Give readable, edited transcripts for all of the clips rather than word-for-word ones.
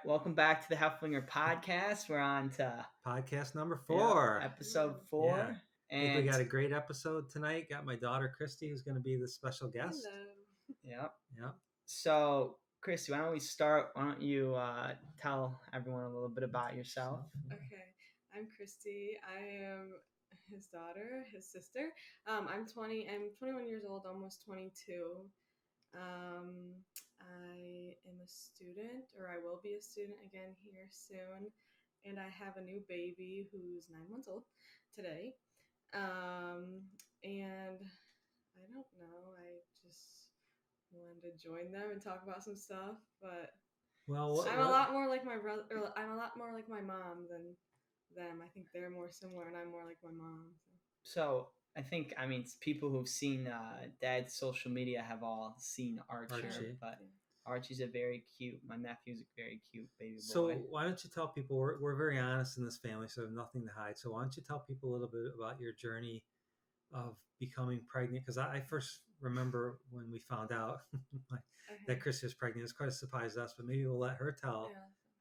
welcome back to the Hoeflinger podcast. We're on to podcast number 4. Episode 4. Yeah. I think we got a great episode tonight. Got my daughter Christy, who's going to be the special guest. Hello. Yeah. So, Christy, why don't we start? Why don't you tell everyone a little bit about yourself? Okay, I'm Christy. I am his daughter, his sister. I'm 20. I'm 21 years old, almost 22. I am a student, or I will be a student again here soon, and I have a new baby who's 9 months old today. And I don't know. I just wanted to join them and talk about some stuff, but I'm a lot more like my brother. Or I'm a lot more like my mom than them. I think they're more similar, and I'm more like my mom. So I think, people who've seen Dad's social media have all seen Archie. But Archie's my nephew's a very cute baby boy. So why don't you tell people, we're very honest in this family, so we have nothing to hide. So why don't you tell people a little bit about your journey of becoming pregnant? Because I first remember when we found out that Christy was pregnant. It was quite a surprise to us, but maybe we'll let her tell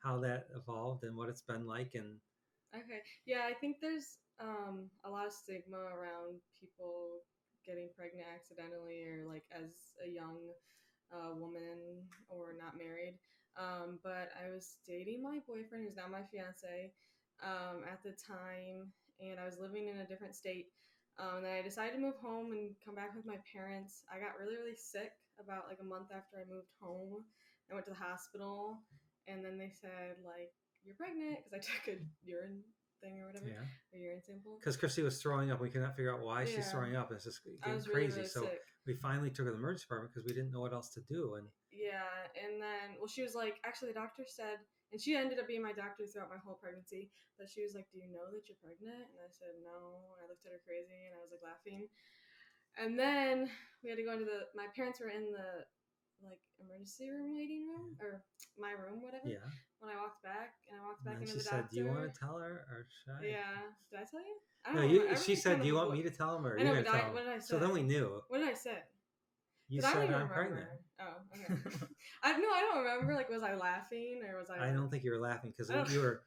how that evolved and what it's been like. Okay. Yeah, I think there's a lot of stigma around people getting pregnant accidentally or like as a young woman or not married. But I was dating my boyfriend, who's now my fiance, at the time, and I was living in a different state. Then I decided to move home and come back with my parents. I got really, really sick about like a month after I moved home. I went to the hospital, and then they said, like, you're pregnant, because I took a urine thing or whatever, a urine sample. Because Christy was throwing up. We could not figure out why she's throwing up. It's just getting crazy. Really so sick. We finally took her to the emergency department because we didn't know what else to do. And then, she was like, actually, the doctor said, and she ended up being my doctor throughout my whole pregnancy, but she was like, do you know that you're pregnant? And I said, no. And I looked at her crazy, and I was like laughing. And then we had to go into my parents were in the like emergency room waiting room, or my room, whatever. Yeah. When I walked back, into she the said, doctor. do you want to tell her, or should I? Yeah. Did I tell you? She said, do you want me to tell him, or you going to tell him? What did I say? So then we knew. What did I say? You said I'm pregnant. Oh, okay. I don't remember. Like, was I laughing or was I? I don't think you were laughing because you were.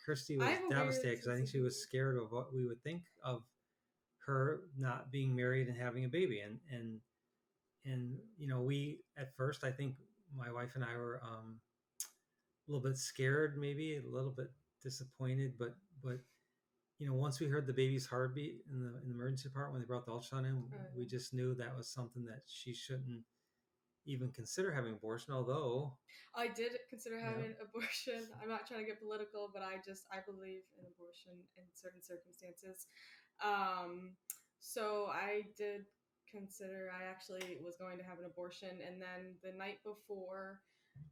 Christy was devastated because I think she was scared of what we would think of her not being married and having a baby, and we at first, I think my wife and I were a little bit scared, maybe a little bit disappointed, but once we heard the baby's heartbeat in the emergency department when they brought the ultrasound in, we just knew that was something that she shouldn't even consider having abortion. Although I did consider having abortion. I'm not trying to get political, but I believe in abortion in certain circumstances. So I did consider, I actually was going to have an abortion, and then the night before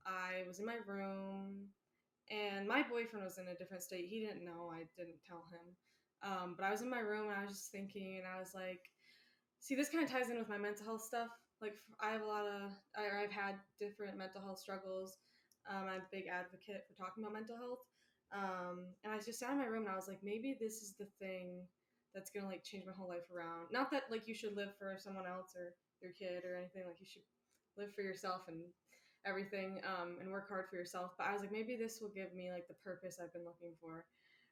I was in my room, and my boyfriend was in a different state. He didn't know. I didn't tell him. But I was in my room, and I was just thinking, and I was like, see, this kind of ties in with my mental health stuff. Like, I've had different mental health struggles. I'm a big advocate for talking about mental health. And I just sat in my room, and I was like, maybe this is the thing that's going to, like, change my whole life around. Not that, like, you should live for someone else or your kid or anything. Like, you should live for yourself and everything, and work hard for yourself. But I was like, maybe this will give me, like, the purpose I've been looking for.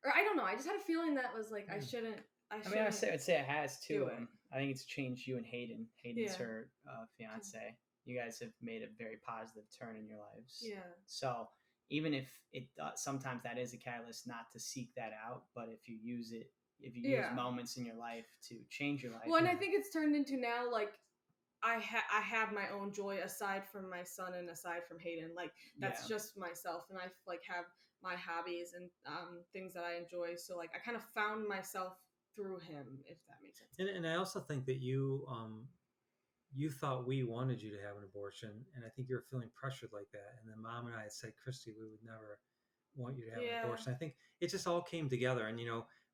Or I don't know. I just had a feeling that was like, I would say it has too. I think it's changed you and Hayden. Hayden's her fiance. You guys have made a very positive turn in your lives. Yeah. So even if it sometimes that is a catalyst not to seek that out, but if you use moments in your life to change your life. Well, and I think it's turned into now, like, I have my own joy aside from my son and aside from Hayden. Like, that's just myself, and I like have my hobbies and things that I enjoy. So like I kind of found myself through him, if that makes sense. And I also think that you thought we wanted you to have an abortion, and I think you were feeling pressured like that. And then Mom and I had said, Christy, we would never want you to have an abortion. I think it just all came together. And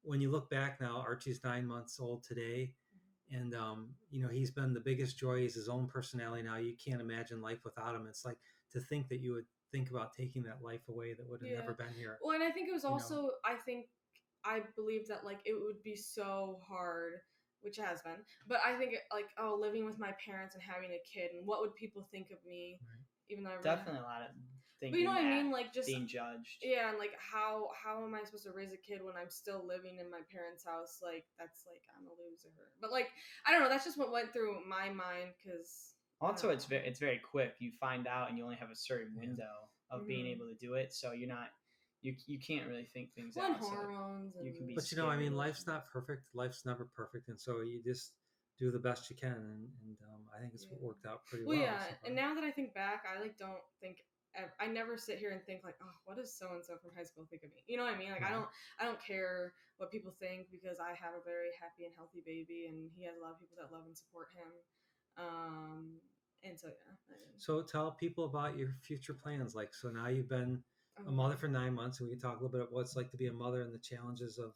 when you look back now, Archie's 9 months old today. And, he's been the biggest joy. He's his own personality now. You can't imagine life without him. It's like to think that you would think about taking that life away that would have never been here. Well, and I think it was also, I believe that, like, it would be so hard, which it has been. But I think, living with my parents and having a kid, and what would people think of me? Right. Even though definitely a lot of thinking but you know what I mean, like just being judged. Yeah, and like how am I supposed to raise a kid when I'm still living in my parents' house? Like that's like I'm a loser. But like I don't know. That's just what went through my mind because. Also, it's very quick. You find out, and you only have a certain window of being Mm-hmm. able to do it. So you're not, you can't really think things Well, and out. hormones. So you can be. But you know, I mean, life's not perfect. Life's never perfect, and so you just do the best you can. And I think it's worked out pretty well. Yeah, so and now that I think back, I like don't think. I never sit here and think like, oh, what does so and so from high school think of me? You know what I mean? Like I don't care what people think because I have a very happy and healthy baby, and he has a lot of people that love and support him. And so yeah. So tell people about your future plans. Like, so now you've been a mother for 9 months, and we can talk a little bit about what it's like to be a mother and the challenges of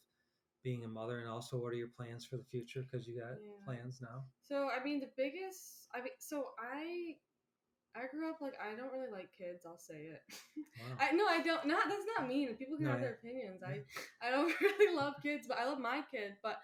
being a mother, and also what are your plans for the future, because you got plans now. So I mean, I grew up like I don't really like kids. I'll say it. Wow. I don't. Not that's not mean. People can have their opinions. I don't really love kids, but I love my kid. But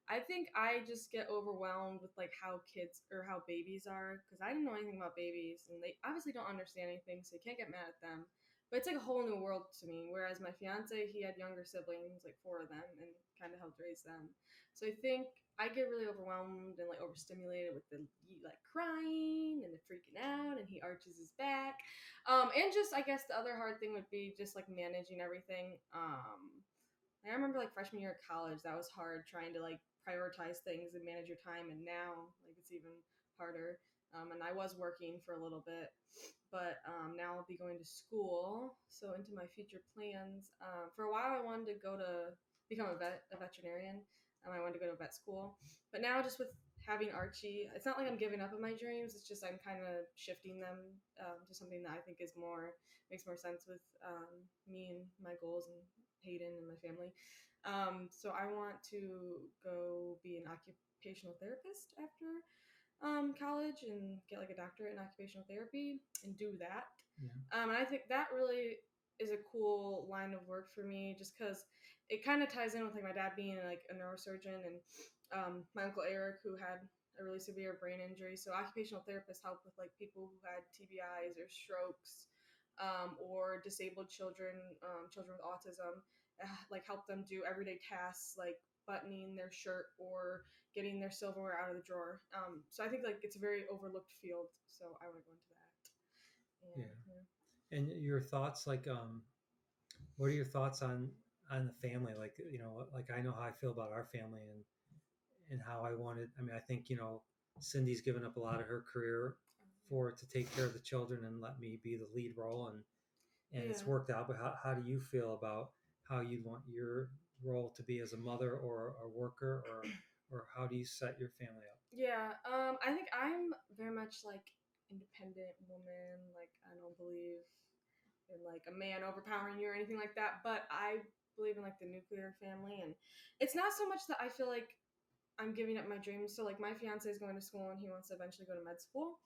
I think I just get overwhelmed with like how kids or how babies are because I didn't know anything about babies, and they obviously don't understand anything, so you can't get mad at them. But it's like a whole new world to me. Whereas my fiance, he had younger siblings, like 4 of them, and kind of helped raise them. So I think I get really overwhelmed and like overstimulated with the like crying and the freaking out, and he arches his back. And just I guess the other hard thing would be just like managing everything. I remember like freshman year of college, that was hard trying to like prioritize things and manage your time, and now like it's even harder. And I was working for a little bit, but now I'll be going to school. So into my future plans, for a while I wanted to go to become a veterinarian. I wanted to go to vet school, but now just with having Archie, it's not like I'm giving up on my dreams. It's just I'm kind of shifting them to something that I think is makes more sense with me and my goals and Hayden and my family. So I want to go be an occupational therapist after college and get like a doctorate in occupational therapy and do that. Yeah. And I think that really is a cool line of work for me just because it kind of ties in with like my dad being like a neurosurgeon and my uncle Eric who had a really severe brain injury. So occupational therapists help with like people who had TBIs or strokes or disabled children, children with autism, like help them do everyday tasks like buttoning their shirt or getting their silverware out of the drawer. So I think like it's a very overlooked field. So I want to go into that. And your thoughts, like, what are your thoughts on the family? Like, you know, like I know how I feel about our family and how I wanted. I mean, I think Cindy's given up a lot of her career to take care of the children and let me be the lead role, and it's worked out. But how do you feel about how you'd want your role to be as a mother or a worker, or how do you set your family up? Yeah, I think I'm very much like independent woman. Like I don't believe in like a man overpowering you or anything like that. But I believe in like the nuclear family, and it's not so much that I feel like I'm giving up my dreams. So like my fiance is going to school and he wants to eventually go to med school.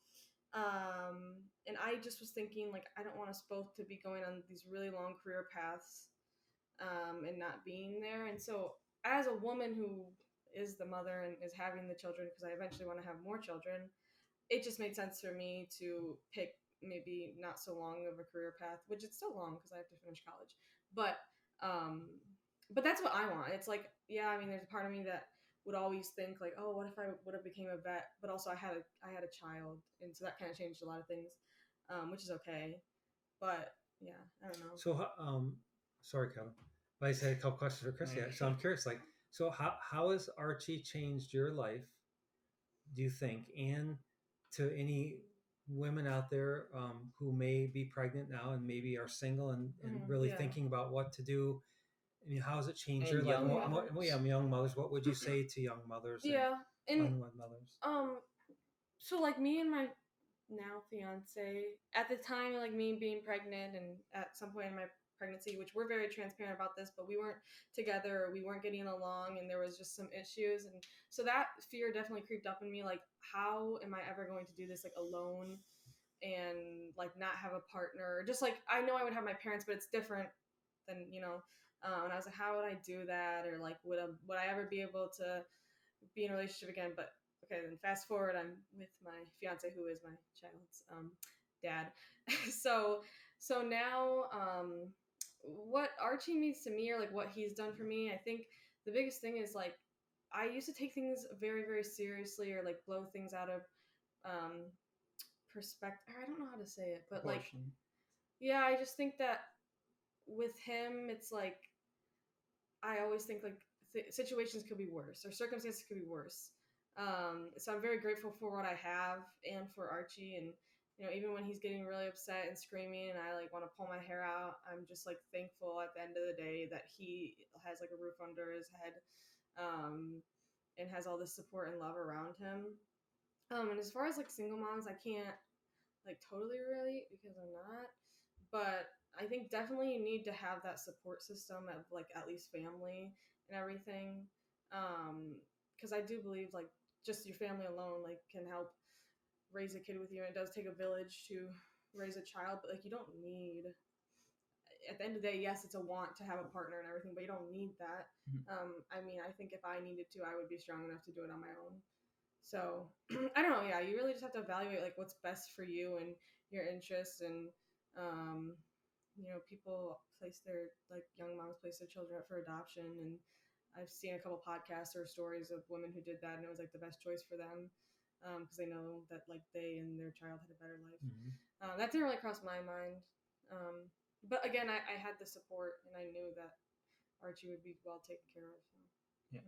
And I just was thinking like I don't want us both to be going on these really long career paths and not being there. And so as a woman who is the mother and is having the children, because I eventually want to have more children, it just made sense for me to pick maybe not so long of a career path, which it's still long because I have to finish college. But that's what I want. It's like, yeah, I mean, there's a part of me that would always think like, oh, what if I would have became a vet? But also I had a child, and so that kind of changed a lot of things, which is okay. But yeah, I don't know. So, sorry, Kevin, but I just had a couple questions for Christy. So I'm curious, like, so how has Archie changed your life, do you think, and to any women out there who may be pregnant now and maybe are single and really thinking about what to do? I mean, how has it changed your life? Young mothers. What would you say to young mothers? And unwed mothers. So like me and my now fiance, at the time, like me being pregnant and at some point in my pregnancy, which we're very transparent about this, but we weren't together, we weren't getting along, and there was just some issues, and so that fear definitely creeped up in me. Like, how am I ever going to do this like alone and like not have a partner? Just like I know I would have my parents, but it's different than and I was like, how would I do that? Or like, would I ever be able to be in a relationship again? But okay, then fast forward, I'm with my fiance who is my child's dad. So now, what Archie means to me, or like what he's done for me, I think the biggest thing is like I used to take things very, very seriously, or like blow things out of perspective. I don't know how to say it, but like, yeah, I just think that with him, it's like I always think like situations could be worse, or circumstances could be worse. So I'm very grateful for what I have and for Archie, and even when he's getting really upset and screaming and I like want to pull my hair out, I'm just like thankful at the end of the day that he has like a roof under his head, and has all this support and love around him. And as far as like single moms, I can't like totally relate because I'm not, but I think definitely you need to have that support system of like at least family and everything. Because I do believe like just your family alone like can help raise a kid with you, and it does take a village to raise a child, but like you don't need, at the end of the day, yes, it's a want to have a partner and everything, but you don't need that. I mean, I think if I needed to, I would be strong enough to do it on my own. So I don't know. Yeah, you really just have to evaluate like what's best for you and your interests, and people place their like young moms place their children up for adoption, and I've seen a couple podcasts or stories of women who did that, and it was like the best choice for them because they know that like they and their child had a better life. That didn't really cross my mind, but again, I had the support, and I knew that Archie would be well taken care of. So. Yeah.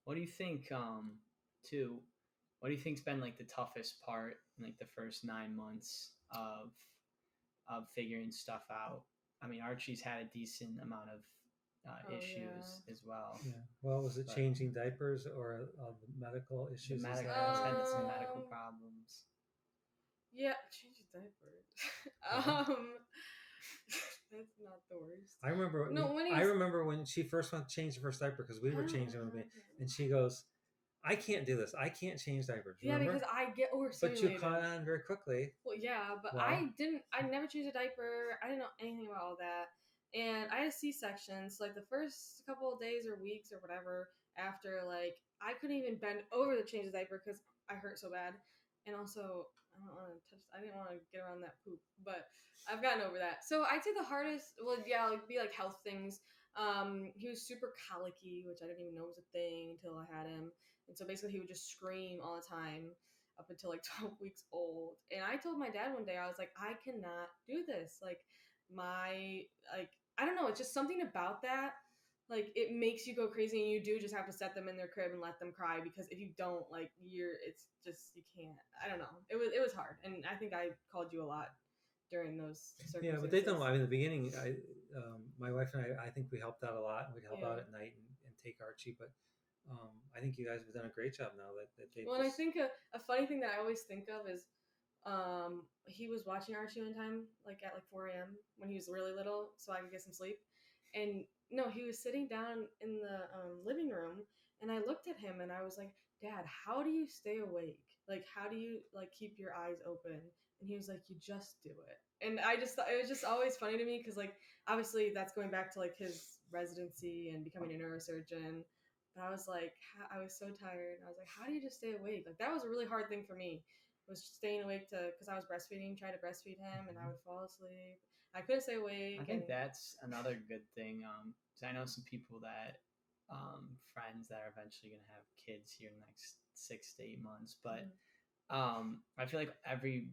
What do you think? Too. What do you think's been like the toughest part in like the first 9 months of figuring stuff out? I mean, Archie's had a decent amount of issues as well. Yeah. Well, was it changing diapers or the medical issues? The medical, he's had some medical problems. Yeah, changing diapers. That's not the worst. I remember. No, I remember when she first went to change the first diaper because we were changing them, and she goes, "I can't do this. I can't change diapers." Remember? Yeah, because I get overstimulated. But you caught on very quickly. Well, yeah, but I didn't. I never changed a diaper. I didn't know anything about all that, and I had a C-section. So like the first couple of days or weeks or whatever after, like I couldn't even bend over to change the diaper because I hurt so bad, and also. I didn't want to get around that poop, but I've gotten over that. So I'd say the hardest would, be like health things. He was super colicky, which I didn't even know was a thing until I had him. And so basically he would just scream all the time up until like 12 weeks old. And I told my dad one day, I was like, I cannot do this. Like I don't know. It's just something about that. Like it makes you go crazy, and you do just have to set them in their crib and let them cry, because if you don't, like it's just, you can't. I don't know. It was hard, and I think I called you a lot during those circumstances. Yeah, but they don't. I mean, in the beginning, my wife and I think we helped out a lot. We'd help out at night and take Archie, but I think you guys have done a great job now that they. Well, and I think a funny thing that I always think of is he was watching Archie one time, like at like 4 a.m. when he was really little, so I could get some sleep. And no, he was sitting down in the living room, and I looked at him and I was like, Dad, how do you stay awake? Like, how do you like keep your eyes open? And he was like, you just do it. And I just thought it was just always funny to me, because like obviously that's going back to like his residency and becoming a neurosurgeon. But I was like, I was so tired. And I was like, how do you just stay awake? Like that was a really hard thing for me, was staying awake because I was breastfeeding, trying to breastfeed him, and I would fall asleep. I couldn't stay awake. I think that's another good thing. Because I know some people that, friends that are eventually going to have kids here in the next 6 to 8 months. But I feel like every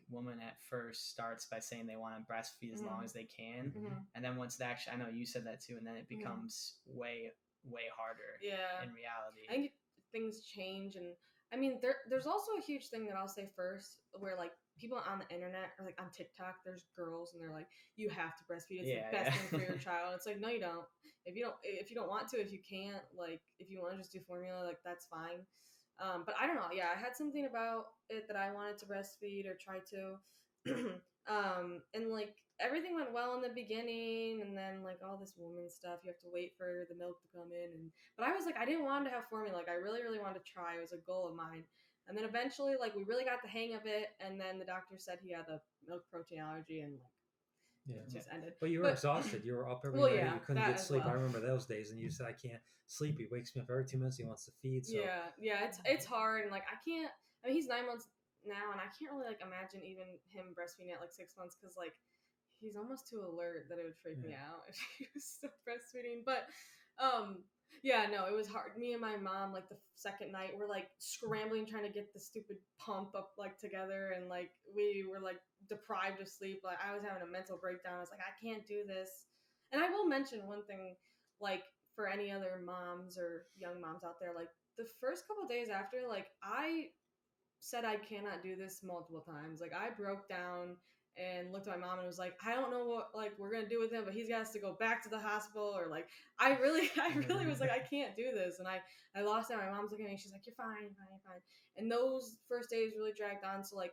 woman at first starts by saying they want to breastfeed as long as they can. And then once I know you said that too, and then it becomes way, way harder in reality. I think things change, and I mean, there's also a huge thing that I'll say first, where like people on the internet or like on TikTok, there's girls and they're like, you have to breastfeed. It's the best thing for your child. It's like, no, you don't. If you don't want to, if you can't, like if you want to just do formula, like that's fine. But I don't know. Yeah, I had something about it that I wanted to breastfeed or try to. And like everything went well in the beginning, and then like all this woman stuff, you have to wait for the milk to come in, but I was like, I didn't want to have formula. Like I really, really wanted to try. It was a goal of mine. And then eventually, like we really got the hang of it, and then the doctor said he had a milk protein allergy, and like it just ended. But you were exhausted. You were up every night. You couldn't get sleep. I remember those days, and you said, I can't sleep. He wakes me up every 2 minutes. He wants to feed. So. Yeah, it's hard, and like I can't. I mean, he's 9 months now, and I can't really like imagine even him breastfeeding at like 6 months, because like he's almost too alert that it would freak me out if he was still breastfeeding. But yeah, no, it was hard. Me and my mom, like the second night, we're like scrambling trying to get the stupid pump up like together, and like we were like deprived of sleep. Like I was having a mental breakdown. I was like, I can't do this. And I will mention one thing, like for any other moms or young moms out there, like the first couple days after, like I said I cannot do this multiple times. Like I broke down and looked at my mom and was like, I don't know what like we're gonna do with him, but he's got to go back to the hospital, or like I really was like, I can't do this. And I lost it. My mom's looking at me, she's like, you're fine, you're fine. And those first days really dragged on. So like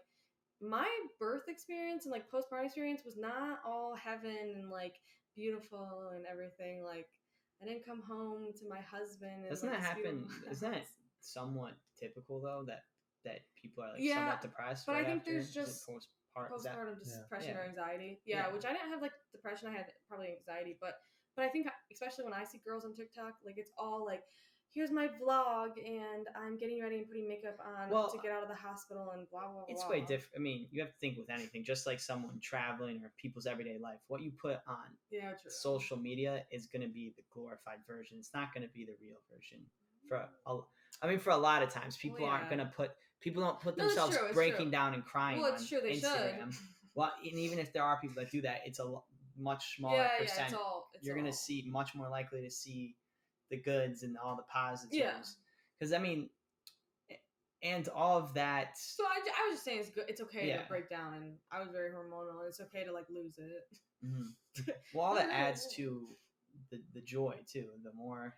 my birth experience and like postpartum experience was not all heaven and like beautiful and everything. Like I didn't come home to my husband. And, doesn't like, that happen? Isn't that somewhat typical though? That people are like somewhat depressed. But right I think after? there's just postpartum depression or anxiety. Yeah, which I didn't have like depression. I had probably anxiety, but I think especially when I see girls on TikTok, like it's all like, here's my vlog and I'm getting ready and putting makeup on to get out of the hospital and blah blah blah. It's way different. I mean, you have to think with anything, just like someone traveling or people's everyday life. What you put on social media is going to be the glorified version. It's not going to be the real version. For a lot of times, people aren't going to put. People don't put themselves breaking down and crying on Instagram. Well, and even if there are people that do that, it's a much smaller percent. You're going to see much more likely to see the goods and all the positives. Because I mean, and all of that. So I was just saying it's okay to break down, and I was very hormonal. And it's okay to like lose it. Mm-hmm. Well, all that adds to the joy too. The more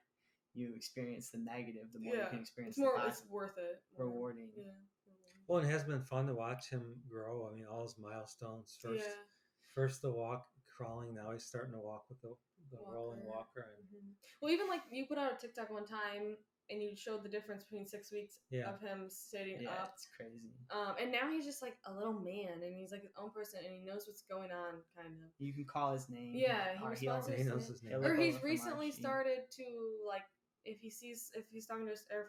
you experience the negative, the more you can experience the positive. It's worth it. Rewarding. Yeah. Well, it has been fun to watch him grow. I mean, all his milestones. First the walk, crawling. Now he's starting to walk with the rolling walker. And well, even like you put out a TikTok one time and you showed the difference between 6 weeks of him sitting up. It's crazy. And now he's just like a little man, and he's like his own person, and he knows what's going on, kind of. You can call his name. Yeah, he knows his name. Or he's recently started to like, if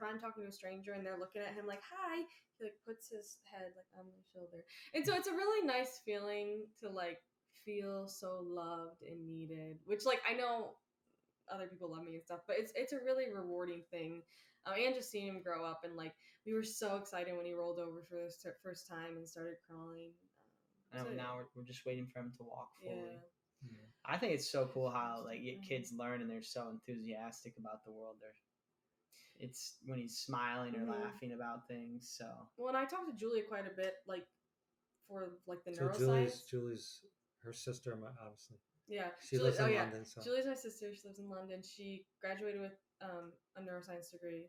I'm talking to a stranger and they're looking at him like, hi, he like puts his head like on my shoulder. And so it's a really nice feeling to like feel so loved and needed, which like I know other people love me and stuff, but it's a really rewarding thing. And just seeing him grow up, and like we were so excited when he rolled over for the first time and started crawling. Now we're just waiting for him to walk fully. Yeah. I think it's so cool how like kids learn and they're so enthusiastic about the world. It's when he's smiling or laughing about things. So well, and I talked to Julia quite a bit, like for like the neuroscience. Julie's her sister, obviously. Yeah, she lives in London. So Julie's my sister. She lives in London. She graduated with a neuroscience degree,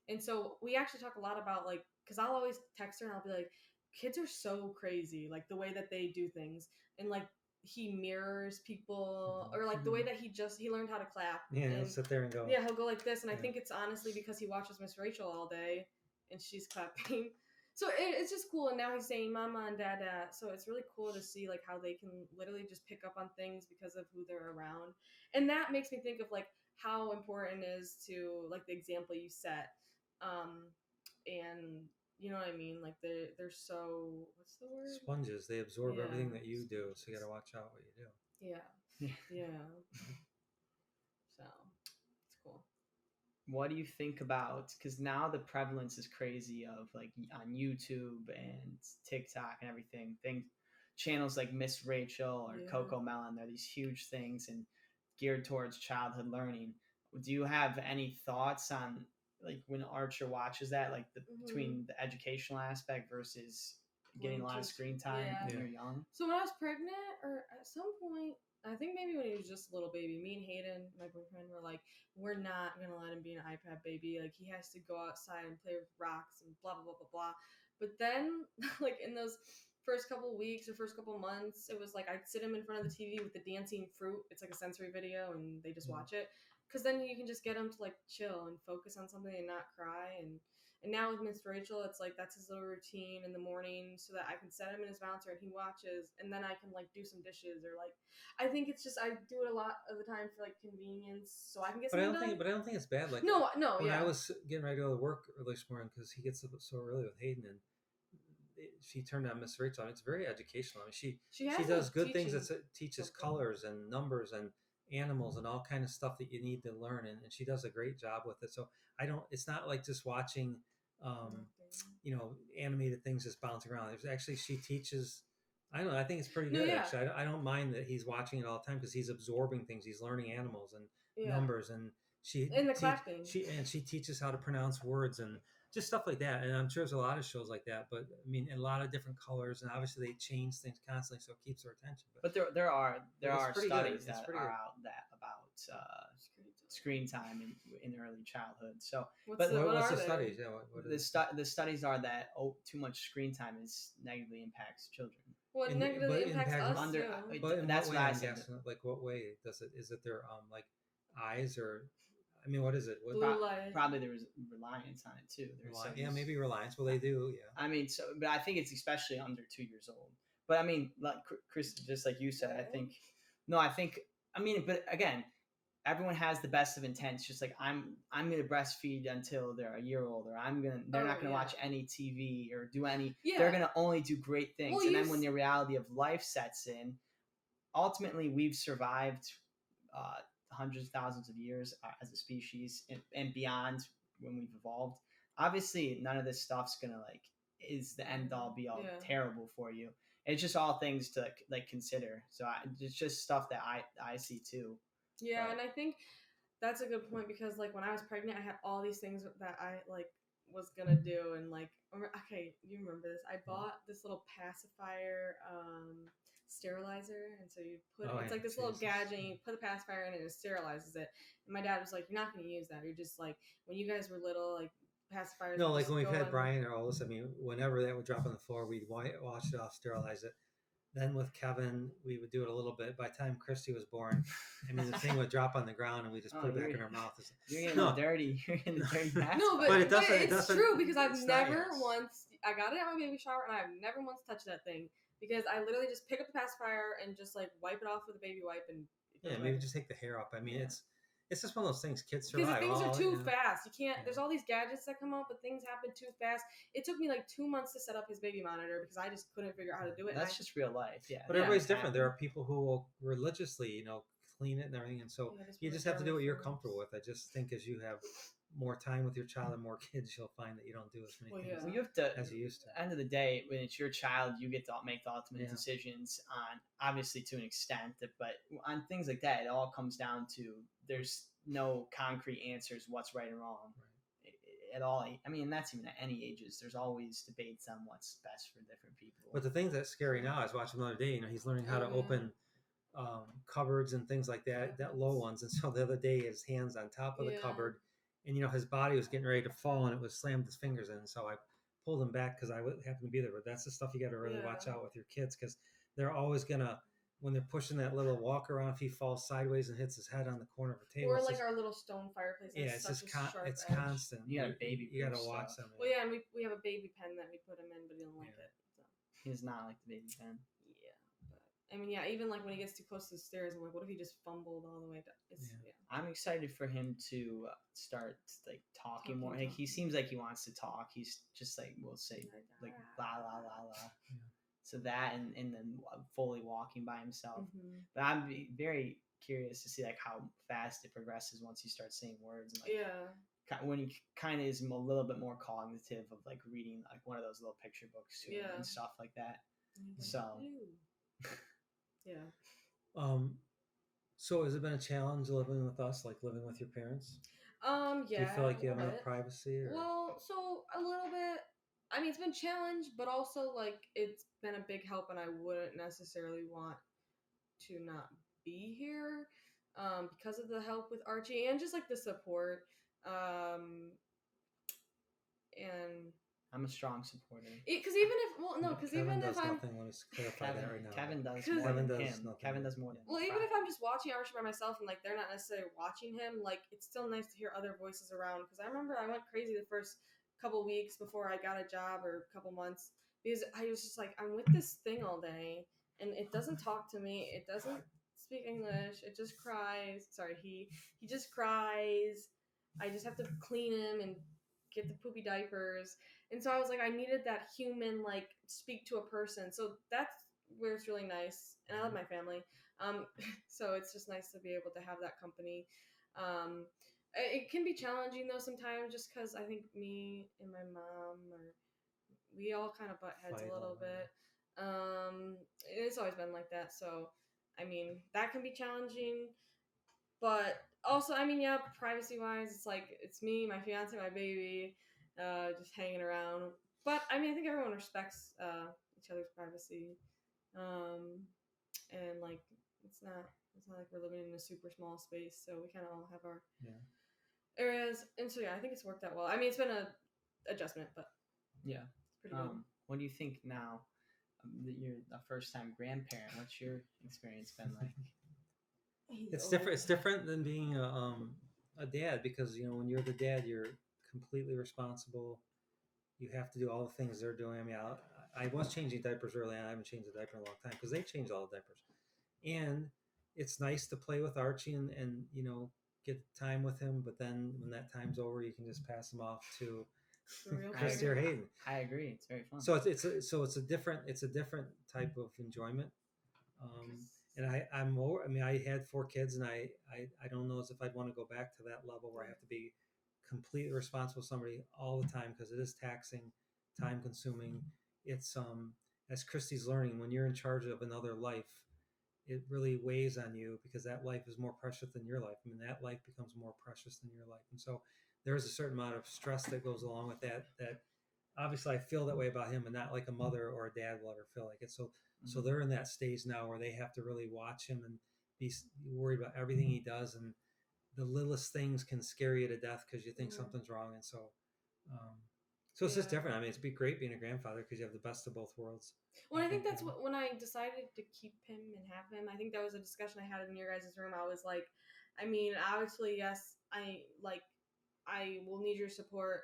and so we actually talk a lot about like, because I'll always text her and I'll be like, kids are so crazy, like the way that they do things, and like he mirrors people, or like the way that he learned how to clap. Yeah, he'll sit there and go. Yeah, he'll go like this, and I think it's honestly because he watches Miss Rachel all day, and she's clapping. So it's just cool, and now he's saying mama and dada. So it's really cool to see like how they can literally just pick up on things because of who they're around, and that makes me think of like how important it is to like the example you set, and you know what I mean. Like they're so, what's the word? Sponges. They absorb everything that you do, so you got to watch out what you do. Yeah. So it's cool. What do you think about, because now the prevalence is crazy of like on YouTube and TikTok and everything, channels like Miss Rachel or Coco Melon, they're these huge things and geared towards childhood learning. Do you have any thoughts on like when Archer watches that, like between the educational aspect versus getting a lot of screen time when you're young? So when I was pregnant, or at some point, I think maybe when he was just a little baby, me and Hayden, my boyfriend, were like, we're not going to let him be an iPad baby. Like, he has to go outside and play with rocks and blah, blah, blah, blah, blah. But then, like, in those first couple weeks or first couple months, it was like I'd sit him in front of the TV with the dancing fruit. It's like a sensory video, and they just watch it. Because then you can just get him to, like, chill and focus on something and not cry. And now with Miss Rachel, it's like that's his little routine in the morning so that I can set him in his bouncer and he watches, and then I can like do some dishes, or like I think it's just I do it a lot of the time for like convenience so I can get something done. But I don't think it's bad. Like no, when I was getting ready to go to work early this morning, because he gets up so early with Hayden, and she turned on Miss Rachel. It's very educational. I mean, she has does good things teaching that teaches something. colors and numbers and animals and all kind of stuff that you need to learn, and she does a great job with it. So it's not like just watching animated things just bouncing around. There's actually, she teaches. I don't know. I think it's pretty good. Actually, I don't mind that he's watching it all the time because he's absorbing things. He's learning animals and numbers, and she teaches how to pronounce words and just stuff like that. And I'm sure there's a lot of shows like that, but I mean, a lot of different colors, and obviously they change things constantly, so it keeps our attention. But there are studies that are out about screen time in early childhood. So, what's the studies? Yeah, the studies are that too much screen time negatively impacts children. Well, it negatively impacts us too. But that's what I said. Like, what way does it? Is it their like eyes, or I mean, what is it? Blue light. Probably there was reliance on it too. Yeah, maybe reliance. Well, they do. Yeah. I mean, but I think it's especially under 2 years old. But I mean, like Chris, just like you said, but again, everyone has the best of intents. Just like I'm going to breastfeed until they're a year old, or they're not going to watch any TV or do any. Yeah. They're going to only do great things. Well, and then when the reality of life sets in, ultimately we've survived hundreds of thousands of years as a species and beyond when we've evolved. Obviously, none of this stuff's going to is the end all be all terrible for you. It's just all things to consider. So it's just stuff that I see too. Yeah, and I think that's a good point because when I was pregnant, I had all these things that I was gonna do, and okay, you remember this? I bought this little pacifier sterilizer, and so you put it's like this little gadget, and you put the pacifier in it, and it sterilizes it. And my dad was like, "You're not gonna use that. You're just when you guys were little, pacifiers." No, when we've had Brian or all this, I mean, whenever that would drop on the floor, we'd wash it off, sterilize it. Then with Kevin, we would do it a little bit. By the time Christy was born, I mean, the thing would drop on the ground, and we just put it back in our mouth. You're getting dirty. You're getting dirty. No, but it doesn't. It's true because I've never once. I got it at my baby shower, and I've never once touched that thing because I literally just pick up the pacifier and just wipe it off with a baby wipe and. Yeah, maybe just take the hair off. I mean, it's just one of those things kids survive. Because things are too fast. You can't. There's all these gadgets that come out, but things happen too fast. It took me 2 months to set up his baby monitor because I just couldn't figure out how to do it. That's just real life, yeah. But everybody's different. There are people who will religiously, clean it and everything, and so you just have to do what you're comfortable with. I just think as you have more time with your child and more kids, you'll find that you don't do as many things you have to, as you used to. At the end of the day, when it's your child, you get to make the ultimate decisions on, obviously to an extent, but on things like that, it all comes down to there's no concrete answers what's right and wrong at all. I mean, that's even at any ages. There's always debates on what's best for different people. But the things that's scary now, I was watching the other day, he's learning how to open cupboards and things like that low ones. And so the other day, his hands on top of the cupboard, and his body was getting ready to fall, and it was slammed his fingers in. So I pulled him back because I happened to be there. But that's the stuff you got to really watch out with your kids, because they're always gonna, when they're pushing that little walker around, if he falls sideways and hits his head on the corner of a table, or our little stone fireplace. It's just it's constant. You got a baby. You got to watch them. Well, yeah, and we have a baby pen that we put him in, but he don't like it. So. He does not like the baby pen. Yeah, but I mean, even when he gets too close to the stairs, I'm like, what if he just fumbled all the way down? I'm excited for him to start talking more. He seems like he wants to talk. He's just we'll say la la la la. So that and then fully walking by himself. Mm-hmm. But I'm very curious to see how fast it progresses once he starts saying words and when he kind of is a little bit more cognitive of reading one of those little picture books too and stuff like that. Mm-hmm. So So has it been a challenge living with us, living with your parents? Yeah. Do you feel like you have enough privacy? Or? Well, so a little bit. I mean, it's been challenged, but also it's been a big help, and I wouldn't necessarily want to not be here because of the help with Archie and just the support. And I'm a strong supporter. Because even if I'm Kevin does more than him. Kevin does more than him. Well, even if I'm just watching Archie by myself and they're not necessarily watching him, it's still nice to hear other voices around. Because I remember I went crazy the first couple weeks before I got a job, or a couple months, because I was just I'm with this thing all day and it doesn't talk to me, it doesn't speak English, it just cries. Sorry, he just cries. I just have to clean him and get the poopy diapers, And so I was like, I needed that human, like, speak to a person. So that's where it's really nice. And I love my family. So it's just nice to be able to have that company. It can be challenging though sometimes, just because I think me and my mom, we all kind of butt heads a little bit. It's always been like that. So, I mean, that can be challenging. But also, I mean, yeah, privacy wise, it's like, it's me, my fiance, my baby, just hanging around. But I mean, I think everyone respects each other's privacy. And like, it's not like we're living in a super small space, so we kind of all have our areas. And so yeah, I think it's worked out well. I mean, it's been a adjustment, but yeah, it's pretty good. What do you think now that you're a first time grandparent? What's your experience been like? It's different. It's different than being a dad, because when you're the dad, you're completely responsible. You have to do all the things they're doing. I mean, I was changing diapers early on. I haven't changed a diaper in a long time because they change all the diapers. And it's nice to play with Archie and get time with him. But then when that time's over, you can just pass him off to Christy or Hayden. I agree. It's very fun. So it's a different type of enjoyment. And I'm more. I mean, I had 4 kids, and I don't know as if I'd want to go back to that level where I have to be completely responsible for somebody all the time, because it is taxing, time consuming. It's as Christy's learning, when you're in charge of another life, it really weighs on you, because that life is more precious than your life. I mean, that life becomes more precious than your life. And so there's a certain amount of stress that goes along with that obviously I feel that way about him, and not like a mother or a dad will ever feel like it. So they're in that stage now where they have to really watch him and be worried about everything he does, and the littlest things can scare you to death because you think something's wrong. And so it's just different. I mean, it's great being a grandfather because you have the best of both worlds. Well, I think that's what, when I decided to keep him and have him, I think that was a discussion I had in your guys' room. I was like, I mean, obviously, yes, I will need your support,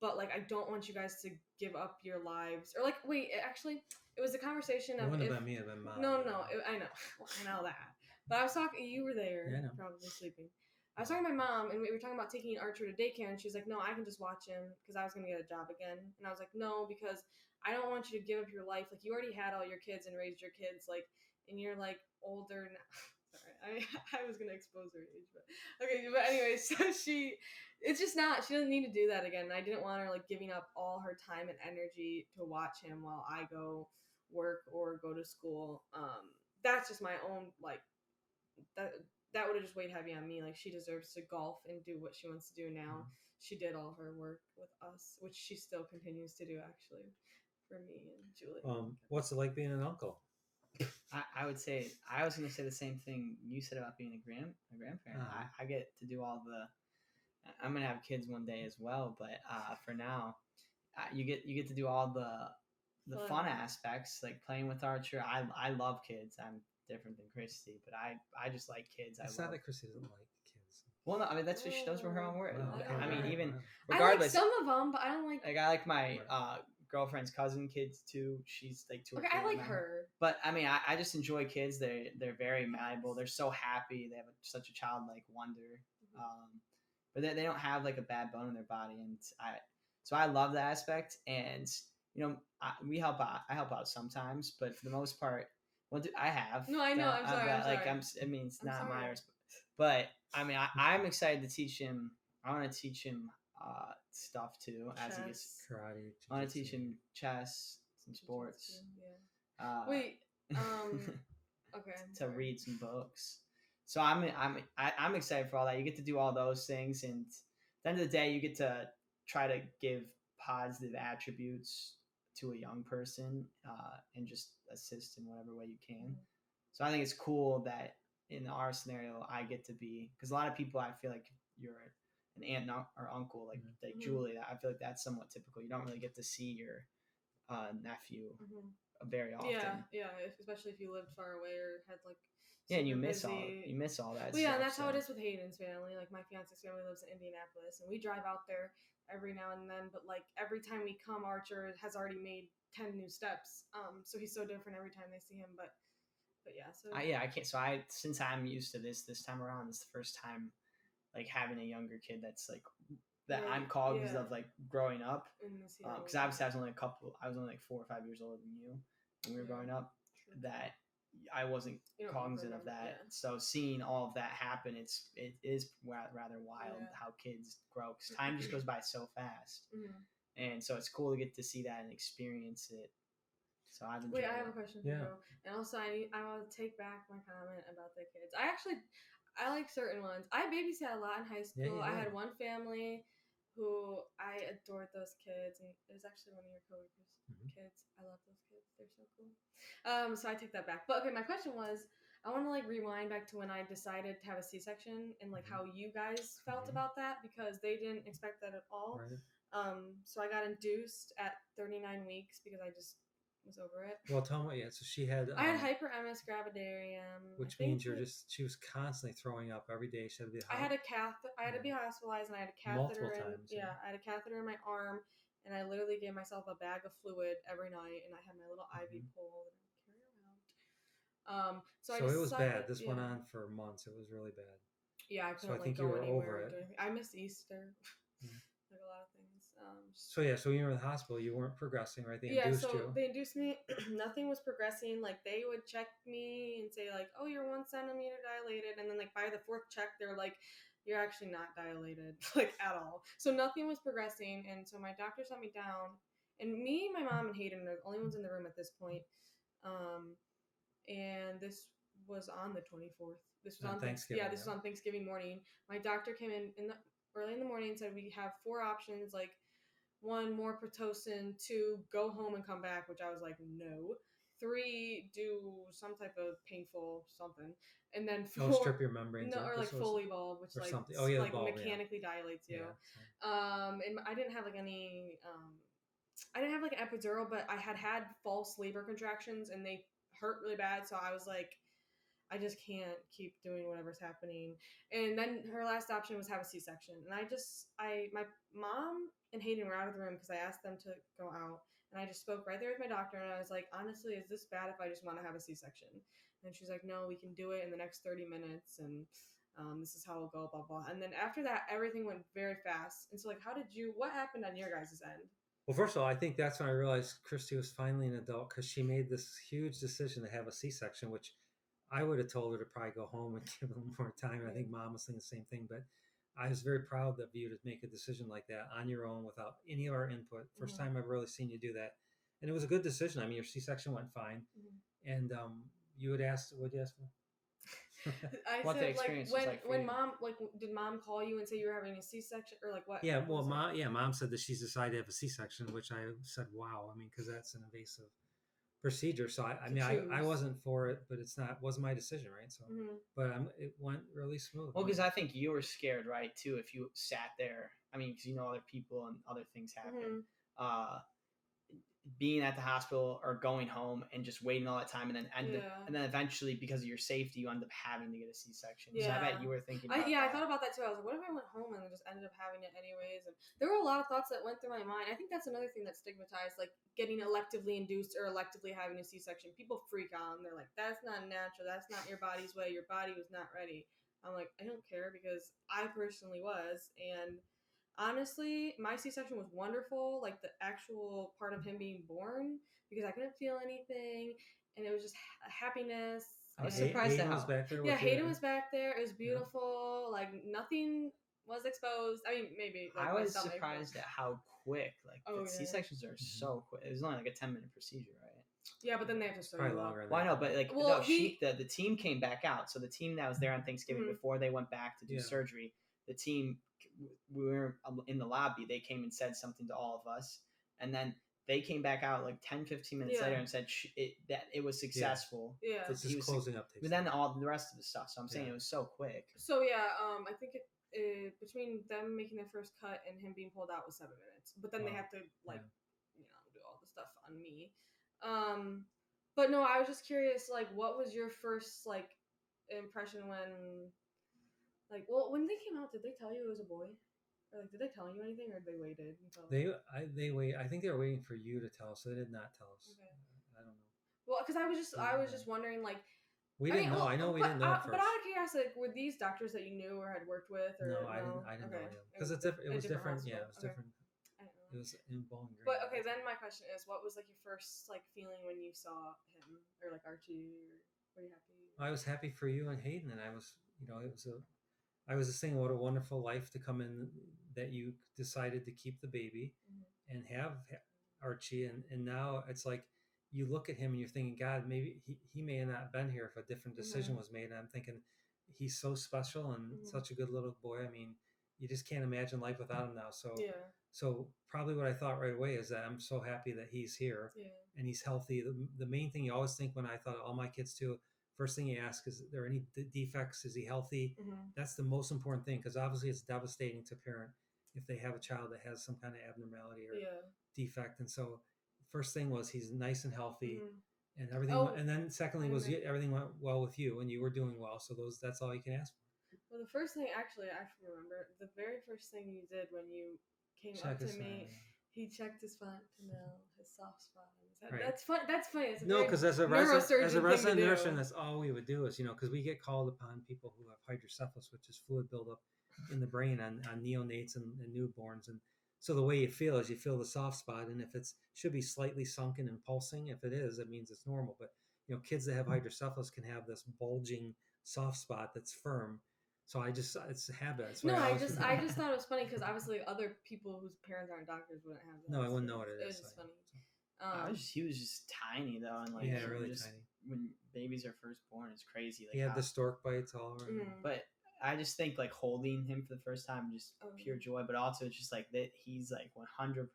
but like, I don't want you guys to give up your lives, or like, wait, actually, it was a conversation of. It wouldn't have been me, it'd been Mom. No, I know, I know that, but I was talking. You were there, probably sleeping. I was talking to my mom, and we were talking about taking Archie to daycare, and she was like, no, I can just watch him, because I was going to get a job again. And I was like, no, because I don't want you to give up your life. Like, you already had all your kids and raised your kids, like, and you're, like, older now. Sorry, I was going to expose her age, but okay. But anyway, so she doesn't need to do that again. And I didn't want her, like, giving up all her time and energy to watch him while I go work or go to school. That's just my own, like, that would have just weighed heavy on me. Like, she deserves to golf and do what she wants to do now. She did all her work with us, which she still continues to do, actually, for me and Julie. What's it like being an uncle? I would say, I was going to say the same thing you said about being a grandparent. I get to do all I'm going to have kids one day as well, but for now, you get to do all the fun aspects, like playing with Archer. I love kids. I'm different than Christy, but I just like kids. It's not that Christy doesn't like kids. Well, no, I mean, that's just, those were her own words. Wow, okay. I mean, even I like regardless, some of them, but I don't like. Like, I like my girlfriend's cousin kids too. She's like 2 or 3. Okay, I like her. But I mean, I just enjoy kids. They're very malleable. They're so happy. They have such a childlike wonder. But they don't have like a bad bone in their body, and I love that aspect. And we help out. I help out sometimes, but for the most part, I have. No, I know. I'm sorry. I mean, it's not my responsibility. But I mean, I'm excited to teach him. I want to teach him stuff too, as he gets karate. I want to teach him chess, some sports. Yeah. Wait. Okay. To read some books. So I'm excited for all that. You get to do all those things, and at the end of the day, you get to try to give positive attributes to a young person, and just assist in whatever way you can. So I think it's cool that in our scenario, I get to be, because a lot of people, I feel like you're an aunt or uncle, like Julie. I feel like that's somewhat typical. You don't really get to see your nephew very often. Yeah, especially if you lived far away or had like. Yeah, and you miss all that. Well, yeah, and that's how it is with Hayden's family. Like, my fiance's family lives in Indianapolis, and we drive out there every now and then. But like, every time we come, Archer has already made 10 new steps. So he's so different every time they see him. But yeah, so I can't. So since I'm used to this time around, it's the first time like having a younger kid that's like that I'm called because of like growing up. Because obviously I was only like 4 or 5 years older than you when we were growing up. That I wasn't cognizant of that. Yeah. So seeing all of that happen, it is rather wild how kids grow because time just goes by so fast. And so it's cool to get to see that and experience it. So I've enjoyed I have a question for you. And also, I want to take back my comment about the kids. I like certain ones. I babysat a lot in high school. I had one family who I adored those kids, and it was actually one of your coworkers' kids. I love those kids. They're so cool. So I take that back. But okay, my question was, I want to like rewind back to when I decided to have a C-section and like how you guys felt about that, because they didn't expect that at all. Right. So I got induced at 39 weeks because I just was over it. Well, tell me, so she had... I had hyperemesis gravidarium. Which means she was constantly throwing up every day. She had to be... I had to be hospitalized, and I had a catheter. Multiple times. I had a catheter in my arm, and I literally gave myself a bag of fluid every night, and I had my little IV pole that I would carry around. So it was bad. This went on for months. It was really bad. Yeah, I couldn't I think go you were anywhere. over it. I missed Easter. Like a lot of things. So when you were in the hospital, you weren't progressing, right? They induced you. They induced me. Nothing was progressing. Like they would check me and say like, "Oh, you're 1 centimeter dilated," and then like by the 4th check, they're like, "You're actually not dilated, like at all." So nothing was progressing, and so my doctor sat me down, and me, my mom, and Hayden are the only ones in the room at this point. And this was on the 24th. This was on Thanksgiving. This was on Thanksgiving morning. My doctor came in early in the morning and said we have 4 options, like 1, more Pitocin, 2, go home and come back, which I was like, no. 3, do some type of painful something, and then 4, strip your membranes, or like Foley bulb, which like something. Like bulb, mechanically dilates you. And I didn't have like any. I didn't have like an epidural, but I had false labor contractions, and they hurt really bad. So I was like, I just can't keep doing whatever's happening. And then her last option was have a C-section. And my mom and Hayden were out of the room because I asked them to go out. And I just spoke right there with my doctor. And I was like, honestly, is this bad if I just want to have a C-section? And she's like, no, we can do it in the next 30 minutes. And this is how it'll go, blah, blah. And then after that, everything went very fast. And so like, what happened on your guys' end? Well, first of all, I think that's when I realized Christy was finally an adult, because she made this huge decision to have a C-section, which I would have told her to probably go home and give them more time. I think Mom was thinking the same thing, but I was very proud of you to make a decision like that on your own without any of our input. First time I've really seen you do that. And it was a good decision. I mean, your C-section went fine. And you had asked, what did you ask me? I said, like, when Mom, like, did Mom call you and say you were having a C-section, or like what? Yeah, well, Mom said that she's decided to have a C-section, which I said, wow. I mean, because that's an invasive procedure. So I wasn't for it, but wasn't my decision, right? So, but it went really smooth. Well, because I think you were scared, right, too, if you sat there. I mean, because other people and other things happen. Being at the hospital or going home and just waiting all that time, and then eventually, because of your safety, you end up having to get a C-section. So I bet you were thinking. I thought about that too. I was like, what if I went home and then just ended up having it anyways? And there were a lot of thoughts that went through my mind. I think that's another thing that's stigmatized, like getting electively induced or electively having a C-section. People freak out and they're like, that's not natural. That's not your body's way. Your body was not ready. I'm like, I don't care, because I personally was. And honestly, my C-section was wonderful, like the actual part of him being born, because I couldn't feel anything, and it was just happiness. I was surprised Hayden was back there. Hayden was back there. It was beautiful. Like nothing was exposed. I mean, maybe. Like, I was surprised at how quick. Like C-sections are so quick. It was only like a 10-minute procedure, right? Yeah, but then they have to start probably longer. Well, I know, but like the team came back out. So the team that was there on Thanksgiving before they went back to do surgery, the team, we were in the lobby. They came and said something to all of us, and then they came back out like 10-15 minutes later and said that it was successful. Yeah, it's just closing up. But then all the rest of the stuff. So I'm saying it was so quick. So I think it between them making their first cut and him being pulled out was 7 minutes. But then they have to do all the stuff on me. But no, I was just curious. Like, what was your first like impression when? Like, well, when they came out, did they tell you it was a boy? Or like, did they tell you anything, or they waited until they wait? I think they were waiting for you to tell us. So they did not tell us. Okay. I don't know. Well, because I was just wondering, like, we didn't know. I know we didn't know at first. But out of ask, like, were these doctors that you knew or had worked with? Or No, I didn't know him because it was different. Yeah, it was different. I don't know. It was in Bowling Green. But okay, then my question is, what was like your first like feeling when you saw him or like Archie? Or were you happy? I was happy for you and Hayden, and I was, I was just saying what a wonderful life to come in that you decided to keep the baby and have Archie, and now it's like you look at him and you're thinking, God, maybe he may have not been here if a different decision was made. And I'm thinking he's so special and such a good little boy. I mean, you just can't imagine life without him now. So probably what I thought right away is that I'm so happy that he's here and he's healthy. The main thing you always think when I thought all my kids too, first thing you ask, is there any defects? Is he healthy? That's the most important thing, because obviously it's devastating to parent if they have a child that has some kind of abnormality or defect. And so first thing was he's nice and healthy and everything. And then secondly was everything went well with you and you were doing well. So that's all you can ask for. Well, the first thing, actually, I can remember the very first thing you did when you came up to me. He checked his font to know his soft spot. Right. That's fun. That's funny. It's no, because as a resident nurse, that's all we would do is, because we get called upon people who have hydrocephalus, which is fluid buildup in the brain on neonates and newborns. And so the way you feel is you feel the soft spot. And if it should be slightly sunken and pulsing, if it is, it means it's normal. But, kids that have hydrocephalus can have this bulging soft spot that's firm. So it's a habit. I just thought it was funny because obviously other people whose parents aren't doctors wouldn't have that. No, I wouldn't know what it is. It was just funny. He was just tiny though, and like really tiny. When babies are first born, it's crazy. Like he had the stork bites all over. But I just think like holding him for the first time, just pure joy. But also it's just like that he's like 100%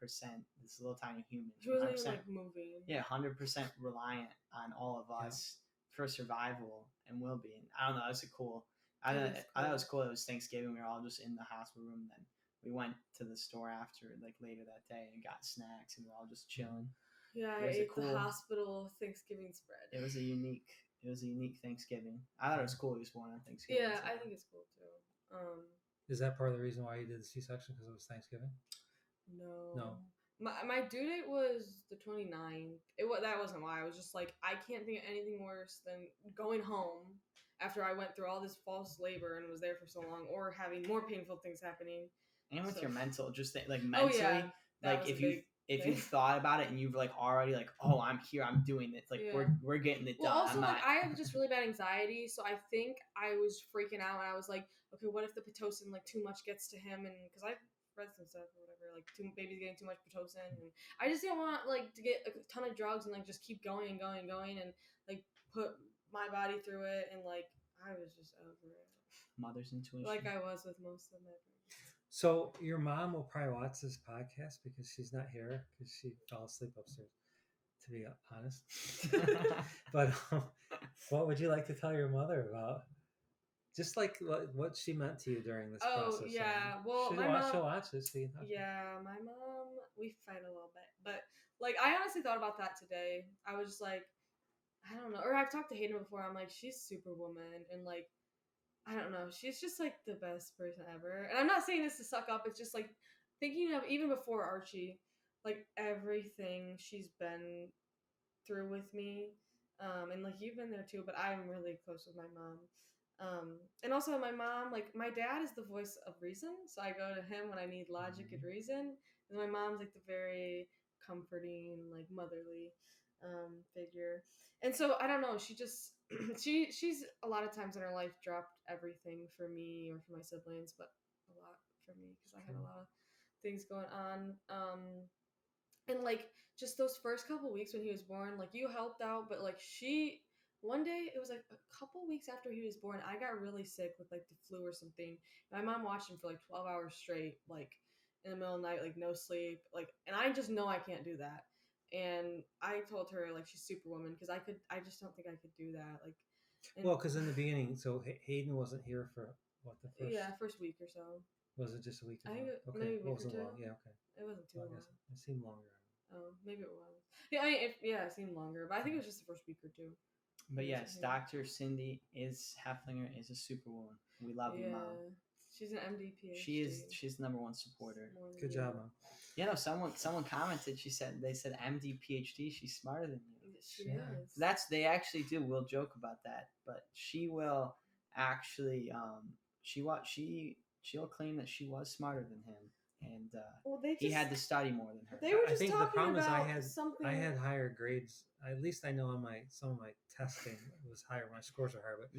this little tiny human. 100% like moving. Yeah, 100% reliant on all of us for survival and well-being. I don't know. It's cool. I thought it was cool. It was Thanksgiving. We were all just in the hospital room. Then we went to the store after, like later that day, and got snacks, and we were all just chilling. Yeah, I ate the hospital Thanksgiving spread. It was a unique Thanksgiving. I thought it was cool he was born on Thanksgiving. Yeah, I think it's cool too. Is that part of the reason why you did the C-section, because it was Thanksgiving? No. My due date was the 29th. That wasn't why. I was just like, I can't think of anything worse than going home after I went through all this false labor and was there for so long, or having more painful things happening. And with your mental, just like mentally, like if you thought about it and you've like already like, oh, I'm here, I'm doing it. Like we're getting it done. Well, also I have just really bad anxiety, so I think I was freaking out, and I was like, okay, what if the Pitocin like too much gets to him? And because I've read some stuff or whatever, like babies getting too much Pitocin, and I just didn't want like to get a ton of drugs and like just keep going and like put my body through it, and like I was just over it. Mother's intuition. Like I was with most of my parents. So your mom will probably watch this podcast because she's not here because she fell asleep upstairs, to be honest. But what would you like to tell your mother about? Just like what she meant to you during this process. Oh, yeah. Well, she'll watch this. Yeah, my mom, we fight a little bit. But, like, I honestly thought about that today. I was just like, I don't know. Or I've talked to Hayden before. I'm like, she's superwoman. And, like, I don't know. She's just, like, the best person ever. And I'm not saying this to suck up. It's just, like, thinking of, even before Archie, like, everything she's been through with me. And, like, you've been there, too. But I'm really close with my mom. And also my mom, like my dad is the voice of reason. So I go to him when I need logic and reason. And my mom's like the very comforting, like motherly, figure. And so I don't know, she just, she's a lot of times in her life dropped everything for me or for my siblings, but a lot for me because I had a lot of things going on. And like just those first couple weeks when he was born, like you helped out, but like one day, it was like a couple weeks after he was born, I got really sick with like the flu or something. My mom watched him for like 12 hours straight, like in the middle of the night, like no sleep. Like, and I just know I can't do that. And I told her like she's superwoman because I just don't think I could do that. Like, well, because in the beginning, so Hayden wasn't here for what, the first week or so. Was it just a week? I think maybe a week or two. Long. Yeah, okay. It wasn't too long. It seemed longer. Oh, maybe it was. Yeah, it seemed longer, but I think it was just the first week or two. But yes, Dr. Cindy Hoeflinger is a superwoman. We love you, Mom. She's an MD PhD. She's the number one supporter. Good job, Mom. You know, someone commented. They said MD PhD. She's smarter than you. She is. They actually do. We'll joke about that, but she will actually, she'll claim that she was smarter than him, and he had to study more than her. They were just I think talking the problem is about I had higher grades. At least I know on some of my testing was higher. My scores are higher, but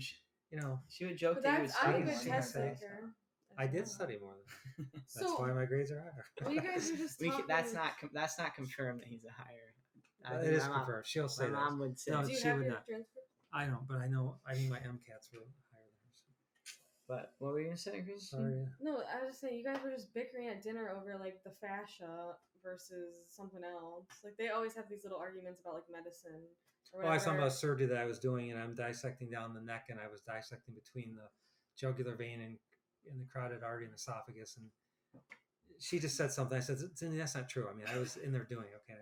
she would joke that you would I'm study a more good than her. test taker. I did study more than her. That's why my grades are higher. Well, you guys are just talking. That's not confirmed that he's a higher. It is confirmed. She'll say that. My mom would say. No, she would not. Transcript? I don't, but I know. I think my MCATs were higher than hers. But what were you gonna say, Christy? Sorry. No, I was just saying you guys were just bickering at dinner over like the fascia versus something else. Like they always have these little arguments about like medicine. Oh, I was talking about surgery that I was doing, and I'm dissecting down the neck, and I was dissecting between the jugular vein and the carotid artery and esophagus, and she just said something. I said, "That's not true." I mean, I was in there doing okay,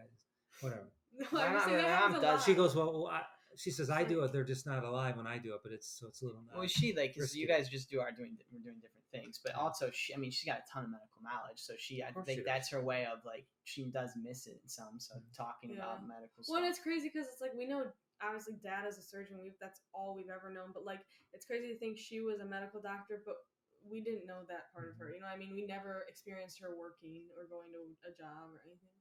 whatever. No, my mom does. She goes, "Well, she says I do it. They're just not alive when I do it, but it's a little." Well, she because you guys just we're doing different things, but also she's got a ton of medical knowledge, so I think that's her way of like she does miss it in some. So talking about medical stuff. Well, and it's crazy because it's like we know obviously Dad is a surgeon. That's all we've ever known, but like it's crazy to think she was a medical doctor, but we didn't know that part of her. You know what I mean? We never experienced her working or going to a job or anything.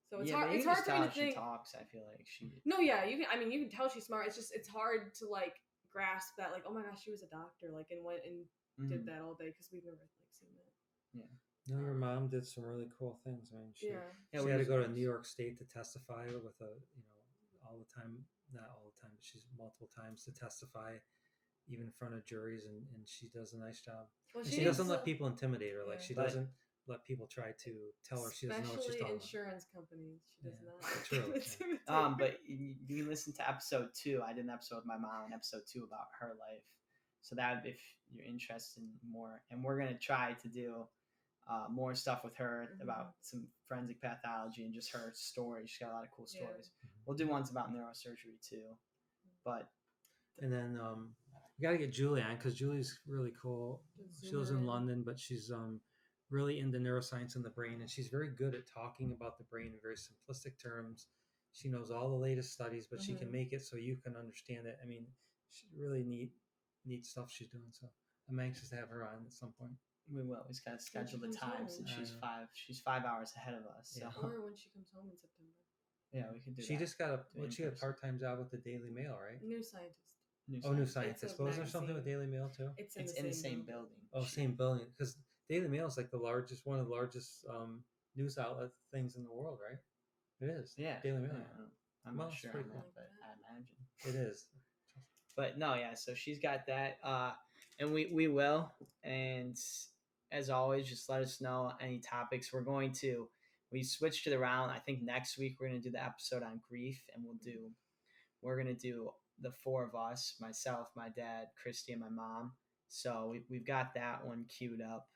So it's hard. It's hard for me to think. She talks. I feel like she. No, yeah, you can. I mean, you can tell she's smart. It's hard to like grasp that. Like, oh my gosh, she was a doctor. Like, and went and did that all day because we've never like seen that. Yeah. No, your mom did some really cool things. I mean, she she had to go to New York State to testify with all the time. Not all the time, but she's multiple times to testify, even in front of juries, and she does a nice job. Well, she doesn't let people intimidate her. Like she doesn't let people try to tell her she doesn't know what she's talking about. Especially insurance companies. She does not. True. But you can listen to episode 2. I did an episode with my mom in episode 2 about her life. So that if you're interested in more, and we're gonna try to do more stuff with her about some forensic pathology and just her story. She's got a lot of cool stories. We'll do ones about neurosurgery too. But and then we gotta get Julie on because Julie's really cool. She lives in London, but she's really into neuroscience and the brain, and she's very good at talking about the brain in very simplistic terms. She knows all the latest studies, but she can make it so you can understand it. I mean, she's really neat stuff she's doing. So I'm anxious to have her on at some point. We will. We just gotta schedule the time since she's 5 hours ahead of us. So. Or when she comes home in September. Yeah, we can do. She just got she got a part-time job with the Daily Mail, right? New Scientist. New Scientist. But was there something with Daily Mail too? It's in the same building. Oh, same building. Because Daily Mail is like one of the largest news outlet things in the world, right? It is. Yeah. Daily Mail. Yeah. I'm not sure on that, but I imagine it is. But no, yeah. So she's got that, and we will. And as always, just let us know any topics we switched to the round. I think next week we're gonna do the episode on grief, and we're gonna do the 4 of us: myself, my dad, Christy, and my mom. So we've got that one queued up.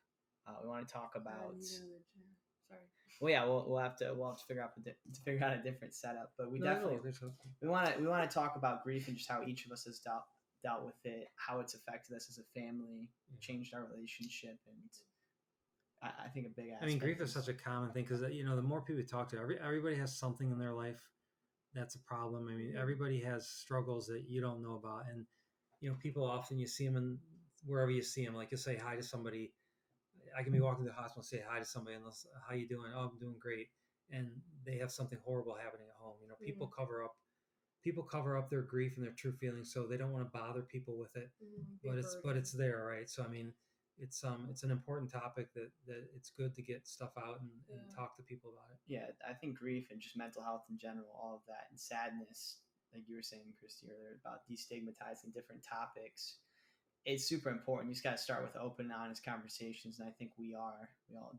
We want to talk about. Sorry. Well, yeah, we'll have to figure out a different setup, but we want to talk about grief and just how each of us has dealt with it, how it's affected us as a family, changed our relationship, and I think a big aspect. I mean, grief is such a common thing because the more people you talk to, everybody has something in their life that's a problem. I mean, everybody has struggles that you don't know about, and people often you see them in wherever you see them. Like you say hi to somebody. I can be walking to the hospital and say hi to somebody and they'll say, how you doing? Oh, I'm doing great. And they have something horrible happening at home. People cover up their grief and their true feelings, so they don't want to bother people with it. But it's there, right? So I mean, it's an important topic that it's good to get stuff out and talk to people about it. Yeah, I think grief and just mental health in general, all of that, and sadness, like you were saying, Christy, earlier about destigmatizing different topics. It's super important. You just got to start with open and honest conversations, and I think we all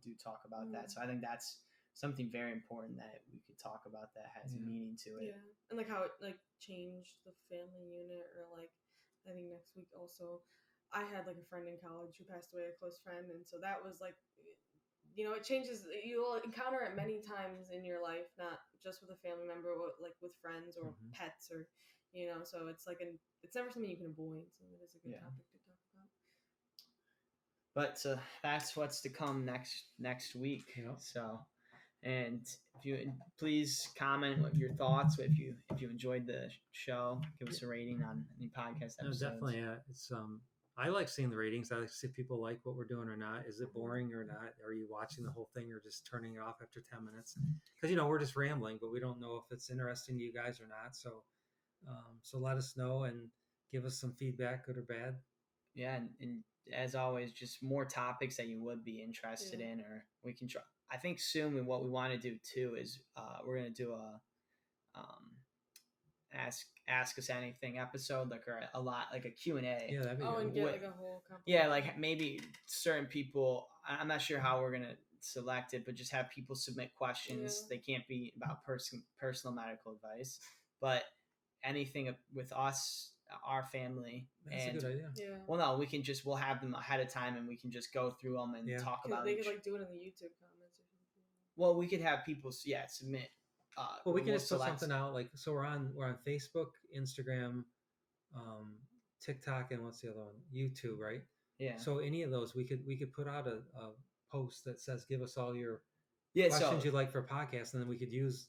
do talk about that. So I think that's something very important that we could talk about that has meaning to it. Yeah, and like how it like changed the family unit, or like I think next week also, I had like a friend in college who passed away, a close friend, and so that was like, it changes. You'll encounter it many times in your life, not just with a family member, but like with friends or pets or. So it's like it's never something you can avoid. So it is a good topic to talk about. But that's what's to come next week. So, and if you please comment what your thoughts. If you enjoyed the show, give us a rating on any podcast episodes. No, definitely. It's I like seeing the ratings. I like to see if people like what we're doing or not. Is it boring or not? Are you watching the whole thing or just turning it off after 10 minutes? Because, we're just rambling, but we don't know if it's interesting to you guys or not. So let us know and give us some feedback, good or bad. Yeah. And as always, just more topics that you would be interested in, or we can try. I think soon what we want to do too is we're going to do a ask us anything episode, like, or a lot, like a Q&A. Yeah, that'd be good. And get like a whole company. Yeah, like maybe certain people, I'm not sure how we're going to select it, but just have people submit questions. They can't be about personal medical advice, but anything with us, our family. That's a good idea. Yeah. Well, no, we'll have them ahead of time and we can just go through them and talk about They could like do it in the YouTube comments or something. Well, we could have people, submit. Well, we can just put something out, like, so we're on Facebook, Instagram, TikTok, and what's the other one? YouTube, right? Yeah. So any of those, we could put out a post that says, "Give us all your questions you'd like for a podcast," and then we could use,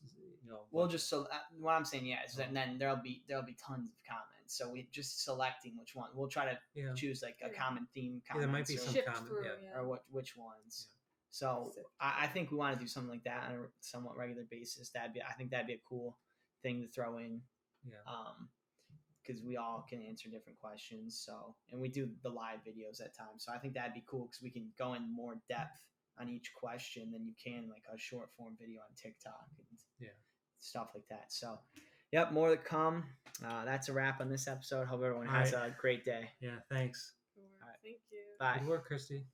We'll just what I'm saying, is that then there'll be tons of comments. So we just selecting which one. We'll try to choose like a common theme. Yeah, there might be some common, or which ones. Yeah. So I think we want to do something like that on a somewhat regular basis. I think that'd be a cool thing to throw in. Yeah. Because we all can answer different questions. So, and we do the live videos at times. So I think that'd be cool because we can go in more depth on each question than you can like a short form video on TikTok and stuff like that. So, yep, more to come. That's a wrap on this episode. Hope everyone has a great day. Yeah, thanks. All right. Thank you. Bye. Good work, Christy.